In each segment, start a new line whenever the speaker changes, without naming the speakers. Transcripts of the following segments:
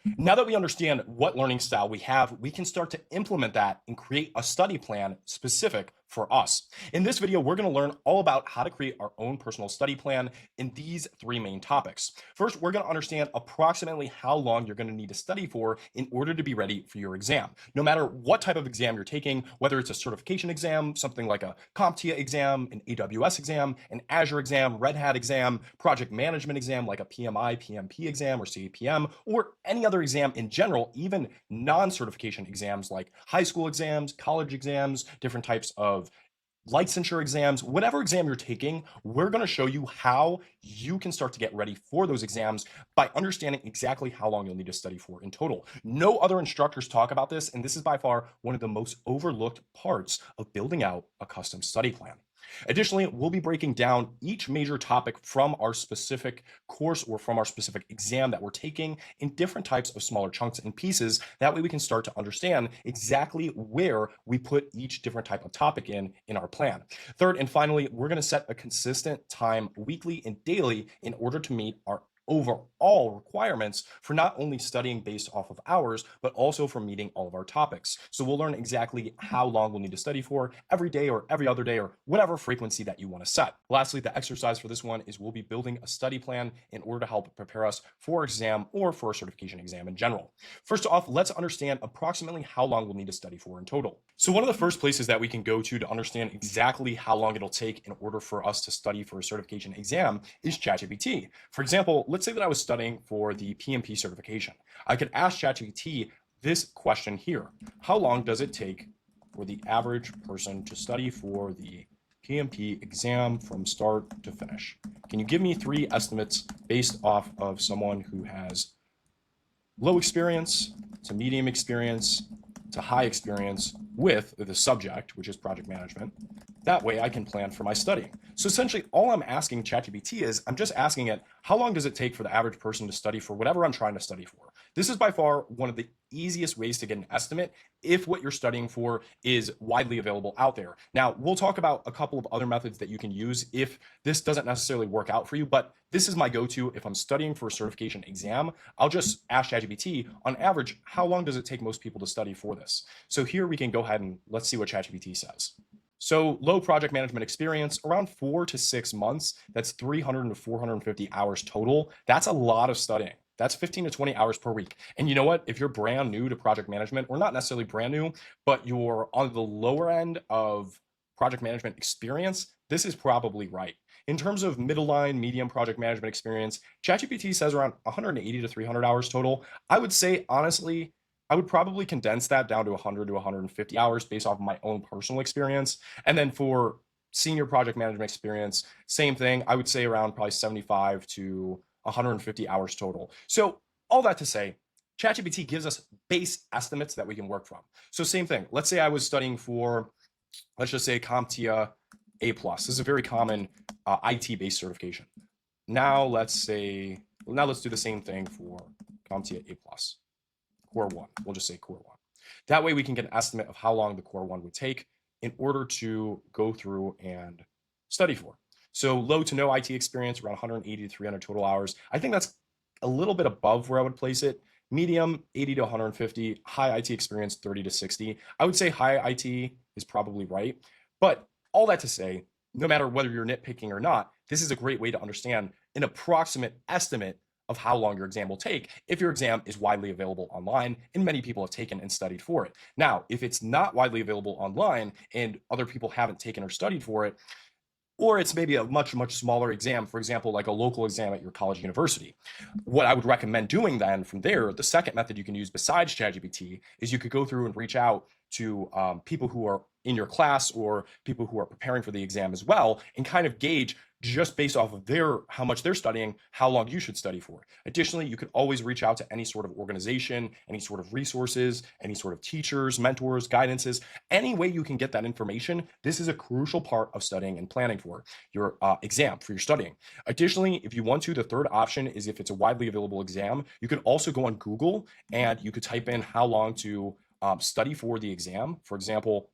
Now that we understand what learning style we have, we can start to implement that and create a study plan specific for us. In this video, we're going to learn all about how to create our own personal study plan in these three main topics. First, we're going to understand approximately how long you're going to need to study for in order to be ready for your exam. No matter what type of exam you're taking, whether it's a certification exam, something like a CompTIA exam, an AWS exam, an Azure exam, Red Hat exam, project management exam like a PMI, PMP exam, or CAPM, or any other exam in general, even non-certification exams like high school exams, college exams, different types of licensure exams, whatever exam you're taking, we're going to show you how you can start to get ready for those exams by understanding exactly how long you'll need to study for in total. No other instructors talk about this, and this is by far one of the most overlooked parts of building out a custom study plan. Additionally, we'll be breaking down each major topic from our specific course or from our specific exam that we're taking in different types of smaller chunks and pieces. That way we can start to understand exactly where we put each different type of topic in our plan. Third and finally, we're going to set a consistent time weekly and daily in order to meet our overall requirements for not only studying based off of hours, but also for meeting all of our topics. So we'll learn exactly how long we'll need to study for every day or every other day or whatever frequency that you want to set. Lastly, the exercise for this one is we'll be building a study plan in order to help prepare us for exam or for a certification exam in general. First off, let's understand approximately how long we'll need to study for in total. So one of the first places that we can go to understand exactly how long it'll take in order for us to study for a certification exam is ChatGPT. For example, let's say that I was studying for the PMP certification. I could ask ChatGPT this question here. How long does it take for the average person to study for the PMP exam from start to finish? Can you give me three estimates based off of someone who has low experience to medium experience to high experience with the subject, which is project management? That way I can plan for my studying. So essentially all I'm asking ChatGPT is, I'm just asking it, how long does it take for the average person to study for whatever I'm trying to study for? This is by far one of the easiest ways to get an estimate if what you're studying for is widely available out there. Now, we'll talk about a couple of other methods that you can use if this doesn't necessarily work out for you, but this is my go-to. If I'm studying for a certification exam, I'll just ask ChatGPT, on average, how long does it take most people to study for this? So here we can go ahead and let's see what ChatGPT says. So low project management experience, around 4 to 6 months. That's 300 to 450 hours total. That's a lot of studying. That's 15 to 20 hours per week. And you know what? If you're brand new to project management, or not necessarily brand new, but you're on the lower end of project management experience, this is probably right. In terms of middle line, medium project management experience, ChatGPT says around 180 to 300 hours total. I would say, honestly, I would probably condense that down to 100 to 150 hours based off of my own personal experience. And then for senior project management experience, same thing. I would say around probably 75 to 150 hours total. So all that to say, ChatGPT gives us base estimates that we can work from. So same thing. Let's say I was studying for, let's just say CompTIA A+. This is a very common IT-based certification. Now let's do the same thing for CompTIA A+. Core 1. We'll just say Core 1. That way we can get an estimate of how long the Core 1 would take in order to go through and study for. So low to no IT experience, around 180 to 300 total hours. I think that's a little bit above where I would place it. Medium, 80 to 150. High IT experience, 30 to 60. I would say high IT is probably right. But all that to say, no matter whether you're nitpicking or not, this is a great way to understand an approximate estimate of how long your exam will take if your exam is widely available online and many people have taken and studied for it. Now, if it's not widely available online and other people haven't taken or studied for it, or it's maybe a much, much smaller exam, for example, like a local exam at your college university. What I would recommend doing then from there, the second method you can use besides ChatGPT is you could go through and reach out to people who are in your class or people who are preparing for the exam as well and kind of gauge just based off of how much they're studying, how long you should study for. Additionally, you could always reach out to any sort of organization, any sort of resources, any sort of teachers, mentors, guidances, any way you can get that information. This is a crucial part of studying and planning for your exam, for your studying. Additionally, if you want to, the third option is if it's a widely available exam, you could also go on Google and you could type in how long to study for the exam. For example,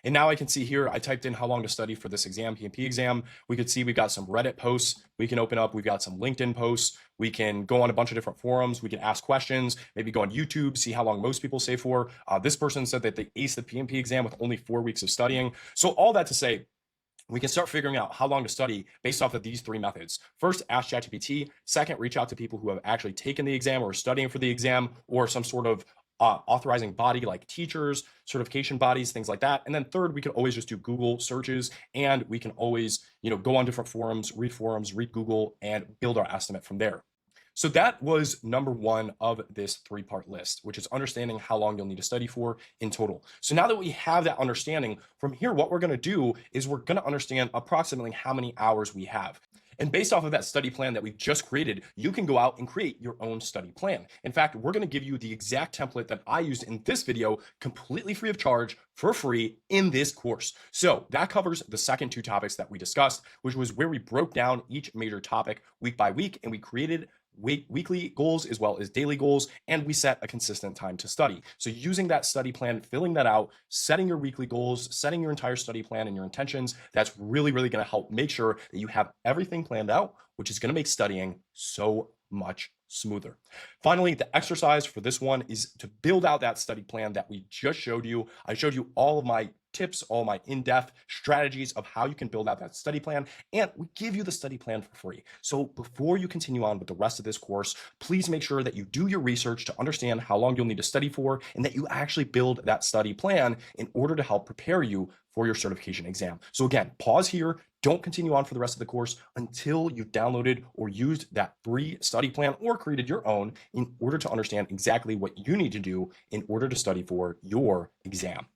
And now I can see here, I typed in how long to study for this exam, PMP exam. We could see we've got some Reddit posts we can open up. We've got some LinkedIn posts. We can go on a bunch of different forums. We can ask questions, maybe go on YouTube, see how long most people say for. This person said that they aced the PMP exam with only 4 weeks of studying. So all that to say, we can start figuring out how long to study based off of these 3 methods. First, ask ChatGPT. Second, reach out to people who have actually taken the exam or are studying for the exam, or some sort of authorizing body like teachers, certification bodies, things like that. And then third, we can always just do Google searches, and we can always, go on different forums, read Google, and build our estimate from there. So that was number 1 of this 3-part list, which is understanding how long you'll need to study for in total. So now that we have that understanding, from here, what we're going to do is we're going to understand approximately how many hours we have. And based off of that study plan that we've just created, you can go out and create your own study plan. In fact, we're going to give you the exact template that I used in this video, completely free of charge, for free in this course. So that covers the second 2 topics that we discussed, which was where we broke down each major topic week by week, and we created weekly goals as well as daily goals, and we set a consistent time to study. So using that study plan, filling that out, setting your weekly goals, setting your entire study plan and your intentions, that's really, really going to help make sure that you have everything planned out, which is going to make studying so much smoother. Finally, the exercise for this one is to build out that study plan that we just showed you. I showed you all of my tips, all my in-depth strategies of how you can build out that study plan, and we give you the study plan for free. So before you continue on with the rest of this course, please make sure that you do your research to understand how long you'll need to study for, and that you actually build that study plan in order to help prepare you for your certification exam. So again, pause here. Don't continue on for the rest of the course until you've downloaded or used that free study plan or created your own in order to understand exactly what you need to do in order to study for your exam.